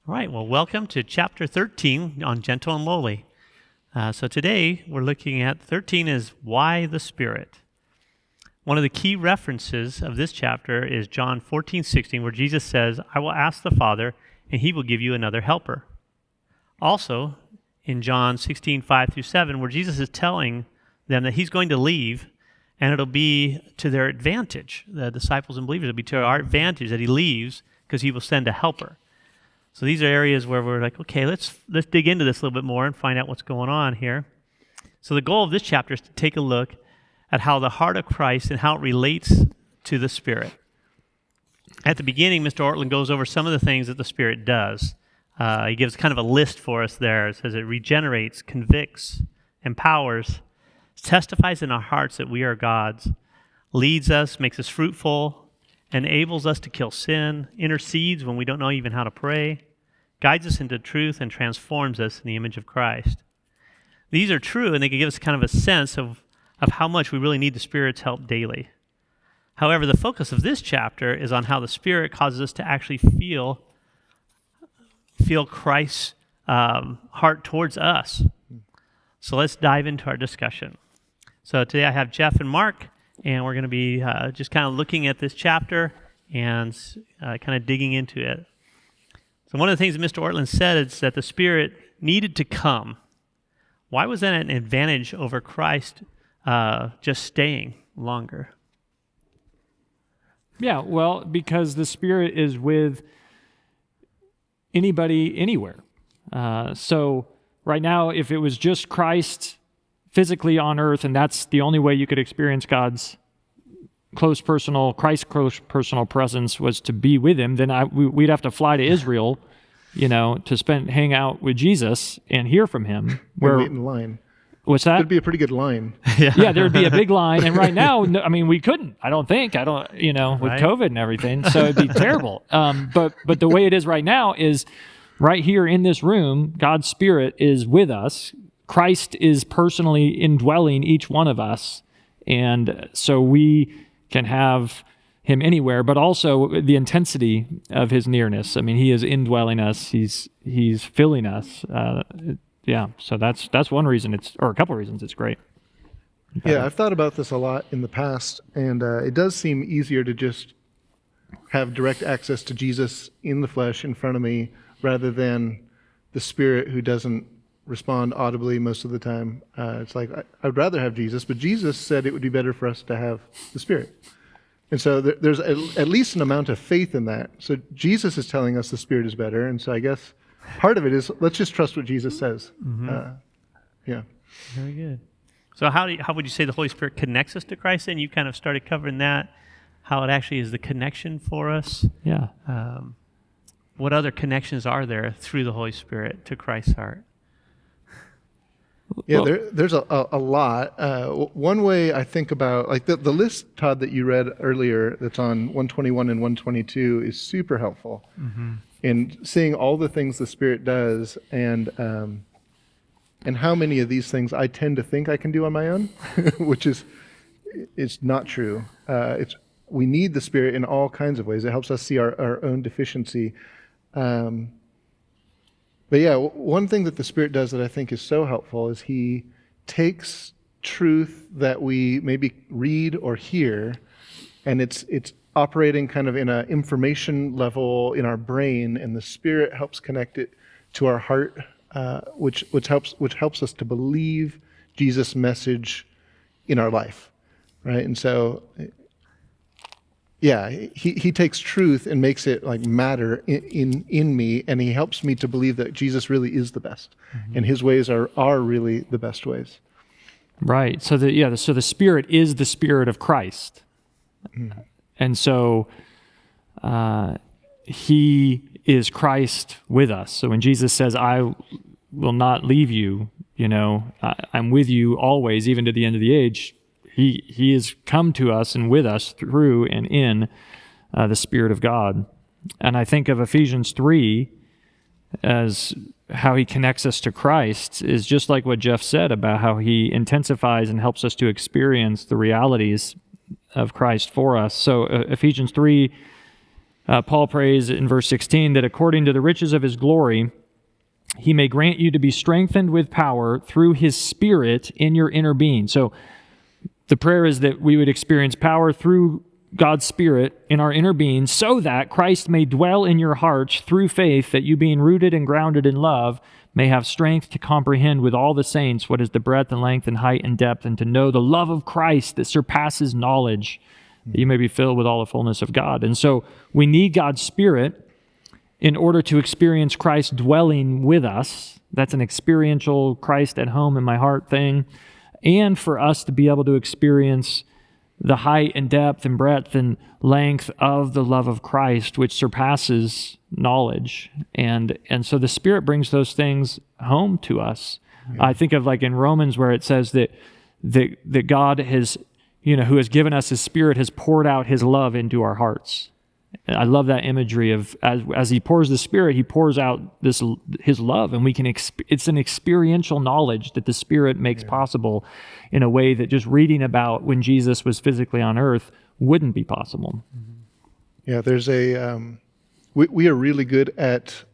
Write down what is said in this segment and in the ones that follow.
All right, well, welcome to chapter 13 on gentle and lowly. So today we're looking at 13 is why the Spirit. One of the key references of this chapter is John 14:16, where Jesus says, I will ask the Father, and he will give you another helper. Also, in John 16:5-7, where Jesus is telling them that he's going to leave, and it'll be to their advantage. The disciples and believers, it'll be to our advantage that he leaves because he will send a helper. So these are areas where we're like, okay, let's dig into this a little bit more and find out what's going on here. So the goal of this chapter is to take a look at how the heart of Christ and how it relates to the Spirit. At the beginning, Mr. Ortland goes over some of the things that the Spirit does. He gives kind of a list for us there. It says it regenerates, convicts, empowers, testifies in our hearts that we are God's, leads us, makes us fruitful, enables us to kill sin, intercedes when we don't know even how to pray, guides us into truth, and transforms us in the image of Christ. These are true, and they can give us kind of a sense of how much we really need the Spirit's help daily. However, the focus of this chapter is on how the Spirit causes us to actually feel Christ's heart towards us. So let's dive into our discussion. So today I have Jeff and Mark, and we're going to be just kind of looking at this chapter and kind of digging into it. So one of the things that Mr. Ortland said is that the Spirit needed to come. Why was that an advantage over Christ just staying longer? Yeah, well, because the Spirit is with anybody, anywhere. So right now, if it was just Christ physically on earth, and that's the only way you could experience Christ's close personal presence was to be with him, then we'd have to fly to Israel, to hang out with Jesus and hear from him. Wait in line. What's that? It'd be a pretty good line. Yeah, there'd be a big line. And right now, we couldn't. I don't, with right? COVID and everything. So it'd be terrible. But the way it is right now is right here in this room, God's Spirit is with us. Christ is personally indwelling each one of us. And so we can have him anywhere, but also the intensity of his nearness. He is indwelling us. He's filling us. So that's one reason or a couple of reasons it's great. Yeah, I've thought about this a lot in the past, and it does seem easier to just have direct access to Jesus in the flesh in front of me rather than the Spirit who doesn't respond audibly most of the time. It's like, I'd rather have Jesus, but Jesus said it would be better for us to have the Spirit. And so there's at least an amount of faith in that. So Jesus is telling us the Spirit is better, and so I guess part of it is let's just trust what Jesus says. Mm-hmm. Yeah. Very good. So how would you say the Holy Spirit connects us to Christ? And you kind of started covering that, how it actually is the connection for us. Yeah. What other connections are there through the Holy Spirit to Christ's heart? Yeah, there's a lot. One way I think about, like the list, Todd, that you read earlier that's on 121 and 122 is super helpful. Mm-hmm. In seeing all the things the Spirit does and how many of these things I tend to think I can do on my own, which is not true. We need the Spirit in all kinds of ways. It helps us see our own deficiency. But yeah, one thing that the Spirit does that I think is so helpful is he takes truth that we maybe read or hear, and it's operating kind of in an information level in our brain, and the Spirit helps connect it to our heart, which helps us to believe Jesus' message in our life, right? And so, yeah, he takes truth and makes it like matter in me, and he helps me to believe that Jesus really is the best, mm-hmm. and his ways are really the best ways. Right. So the Spirit is the Spirit of Christ, mm-hmm. and so he is Christ with us. So when Jesus says, "I will not leave you," I'm with you always, even to the end of the age. He has come to us and with us through and in the Spirit of God. And I think of Ephesians 3 as how he connects us to Christ is just like what Jeff said about how he intensifies and helps us to experience the realities of Christ for us. So Ephesians 3 Paul prays in verse 16 that according to the riches of his glory, he may grant you to be strengthened with power through his Spirit in your inner being. So the prayer is that we would experience power through God's Spirit in our inner being so that Christ may dwell in your hearts through faith, that you being rooted and grounded in love may have strength to comprehend with all the saints what is the breadth and length and height and depth, and to know the love of Christ that surpasses knowledge, that you may be filled with all the fullness of God. And so we need God's Spirit in order to experience Christ dwelling with us. That's an experiential Christ at home in my heart thing. And for us to be able to experience the height and depth and breadth and length of the love of Christ, which surpasses knowledge. And so the Spirit brings those things home to us. Yeah. I think of like in Romans where it says that God has, who has given us his Spirit, has poured out his love into our hearts. I love that imagery of as he pours the Spirit, he pours out his love, and we can. It's an experiential knowledge that the Spirit makes possible in a way that just reading about when Jesus was physically on earth wouldn't be possible. Yeah, there's we are really good at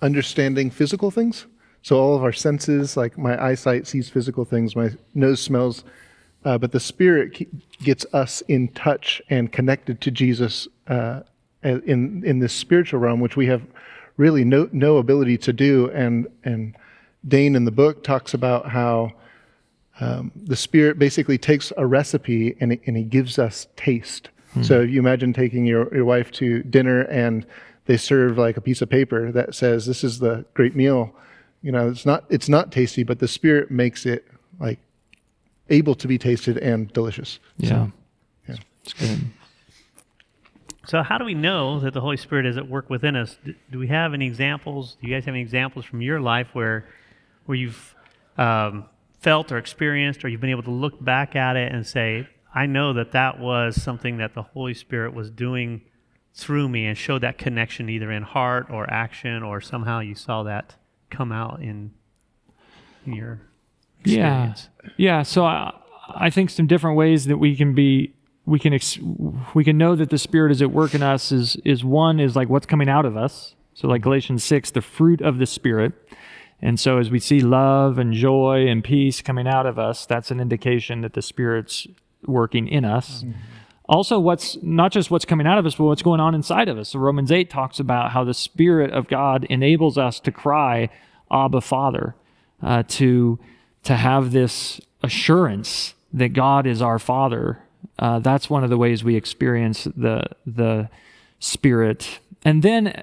understanding physical things. So all of our senses, like my eyesight sees physical things, my nose smells, but the Spirit gets us in touch and connected to Jesus in this spiritual realm, which we have really no ability to do. And Dane in the book talks about how the Spirit basically takes a recipe and he gives us taste. So you imagine taking your wife to dinner and they serve like a piece of paper that says, "This is the great meal." It's not tasty, but the Spirit makes it like able to be tasted and delicious. Yeah. It's good. So how do we know that the Holy Spirit is at work within us? Do we have any examples? Do you guys have any examples from your life where you've felt or experienced, or you've been able to look back at it and say, I know that was something that the Holy Spirit was doing through me, and showed that connection either in heart or action, or somehow you saw that come out in your experience? Yeah. So I think some different ways that we can know that the Spirit is at work in us is one is like what's coming out of us. So like Galatians 6, the fruit of the Spirit. And so as we see love and joy and peace coming out of us, that's an indication that the Spirit's working in us. Mm-hmm. Also, not just what's coming out of us, but what's going on inside of us. So Romans 8 talks about how the Spirit of God enables us to cry, Abba, Father, to have this assurance that God is our Father. That's one of the ways we experience the Spirit. And then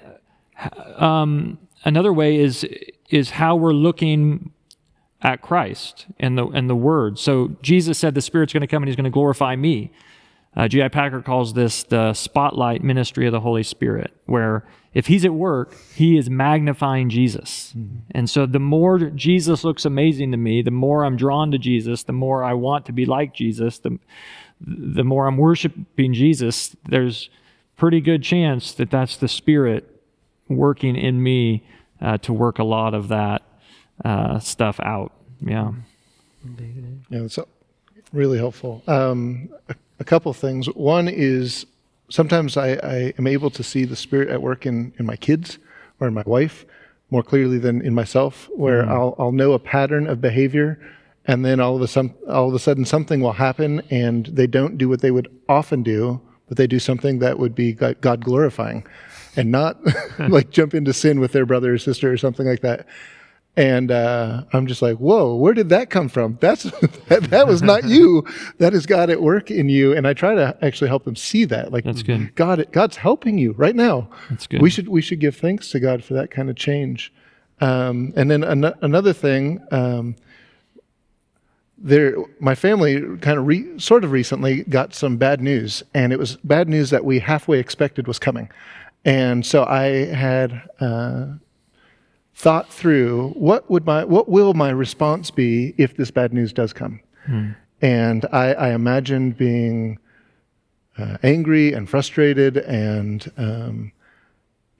another way is how we're looking at Christ and the Word. So Jesus said the Spirit's going to come and he's going to glorify me. G.I. Packer calls this the spotlight ministry of the Holy Spirit, where if he's at work, he is magnifying Jesus. Mm-hmm. And so the more Jesus looks amazing to me, the more I'm drawn to Jesus, the more I want to be like Jesus, the more I'm worshiping Jesus, there's pretty good chance that that's the Spirit working in me to work a lot of that stuff out. Yeah. Yeah, that's really helpful. A couple things. One is sometimes I am able to see the Spirit at work in my kids or in my wife more clearly than in myself, where I'll know a pattern of behavior, and then all of a sudden something will happen and they don't do what they would often do, but they do something that would be God glorifying and not like jump into sin with their brother or sister or something like that. And I'm just like, whoa, where did that come from? That was not you. That is God at work in you. And I try to actually help them see that. Like, that's good. God's helping you right now. That's good. We should give thanks to God for that kind of change. And then another thing, my family kind of sort of recently got some bad news, and it was bad news that we halfway expected was coming. And so I had thought through what will my response be if this bad news does come. And I imagined being angry and frustrated and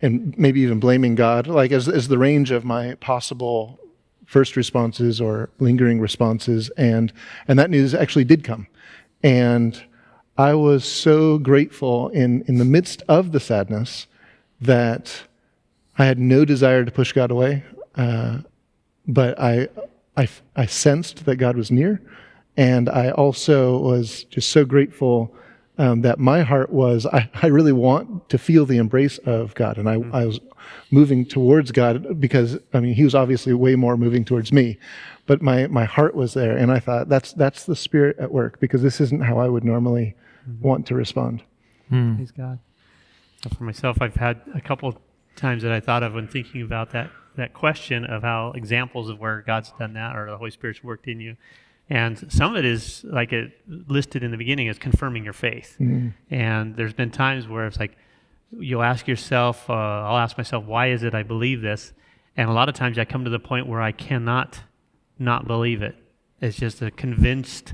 maybe even blaming God, like as the range of my possible first responses or lingering responses. And that news actually did come. And I was so grateful in the midst of the sadness that I had no desire to push God away, but I sensed that God was near, and I also was just so grateful that my heart was, I really want to feel the embrace of God, and I was moving towards God because, I mean, he was obviously way more moving towards me, but my heart was there, and I thought, that's the Spirit at work, because this isn't how I would normally want to respond. Praise God. For myself, I've had a couple times that I thought of when thinking about that question of how examples of where God's done that or the Holy Spirit's worked in you. And some of it is, like it listed in the beginning, is confirming your faith. And there's been times where it's like, you'll ask yourself, I'll ask myself, why is it I believe this? And a lot of times I come to the point where I cannot not believe it. It's just a convinced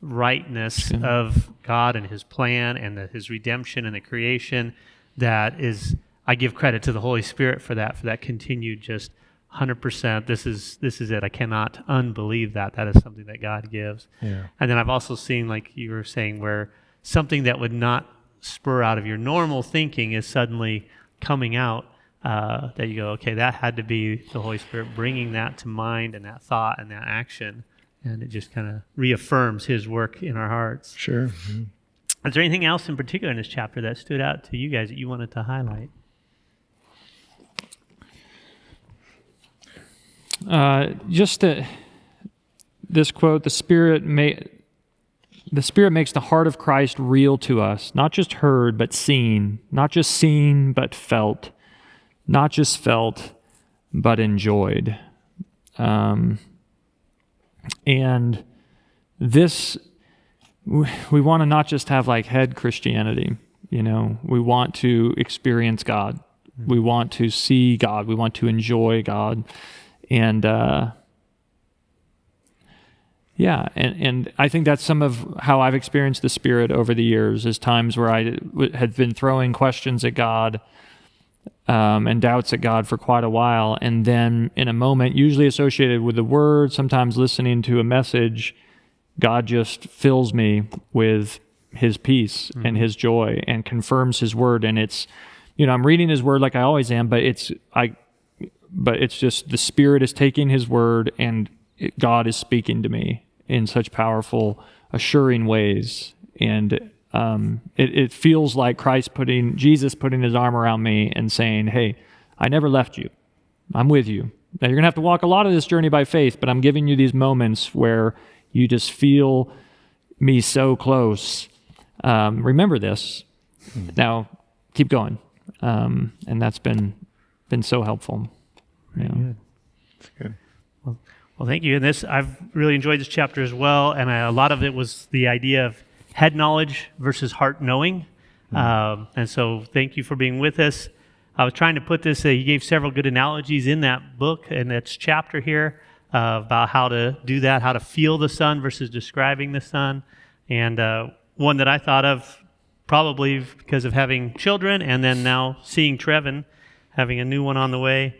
rightness of God and his plan and his redemption and the creation that is, I give credit to the Holy Spirit for that continued just 100%. This is it. I cannot unbelieve that. That is something that God gives. Yeah. And then I've also seen, like you were saying, where something that would not spur out of your normal thinking is suddenly coming out, that you go, okay, that had to be the Holy Spirit bringing that to mind and that thought and that action. And it just kind of reaffirms his work in our hearts. Sure. Is there anything else in particular in this chapter that stood out to you guys that you wanted to highlight? This quote: the Spirit makes the heart of Christ real to us, not just heard but seen, not just seen but felt, not just felt but enjoyed. And this, we want to not just have like head Christianity, we want to experience God. We want to see God. We want to enjoy God. And and I think that's some of how I've experienced the Spirit over the years, is times where I had been throwing questions at God and doubts at God for quite a while, and then in a moment, usually associated with the Word, sometimes listening to a message, God just fills me with his peace and his joy and confirms his Word. And it's, I'm reading his Word like I always am, but it's just the Spirit is taking his Word and God is speaking to me in such powerful, assuring ways. And it feels like Jesus putting his arm around me and saying, hey, I never left you. I'm with you. Now you're going to have to walk a lot of this journey by faith, but I'm giving you these moments where you just feel me so close. Remember this. Now keep going. And that's been so helpful. Very good. That's good. Well, thank you. And I've really enjoyed this chapter as well. And a lot of it was the idea of head knowledge versus heart knowing. And so thank you for being with us. I was trying to put this, he gave several good analogies in that book and its chapter here about how to do that, how to feel the Son versus describing the Son. And one that I thought of, probably because of having children and then now seeing Trevin, having a new one on the way,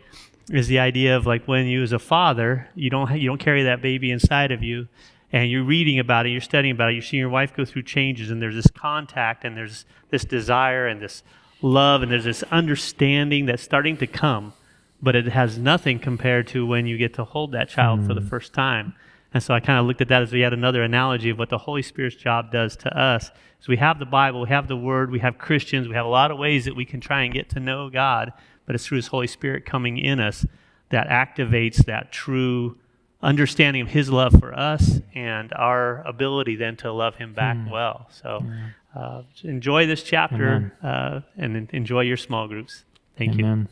is the idea of like when you as a father, you don't carry that baby inside of you, and you're reading about it, you're studying about it, you're seeing your wife go through changes, and there's this contact, and there's this desire, and this love, and there's this understanding that's starting to come, but it has nothing compared to when you get to hold that child for the first time. And so I kind of looked at that as we had another analogy of what the Holy Spirit's job does to us. So we have the Bible, we have the Word, we have Christians, we have a lot of ways that we can try and get to know God, but it's through his Holy Spirit coming in us that activates that true understanding of his love for us and our ability then to love him back well. So enjoy this chapter and enjoy your small groups. Thank you.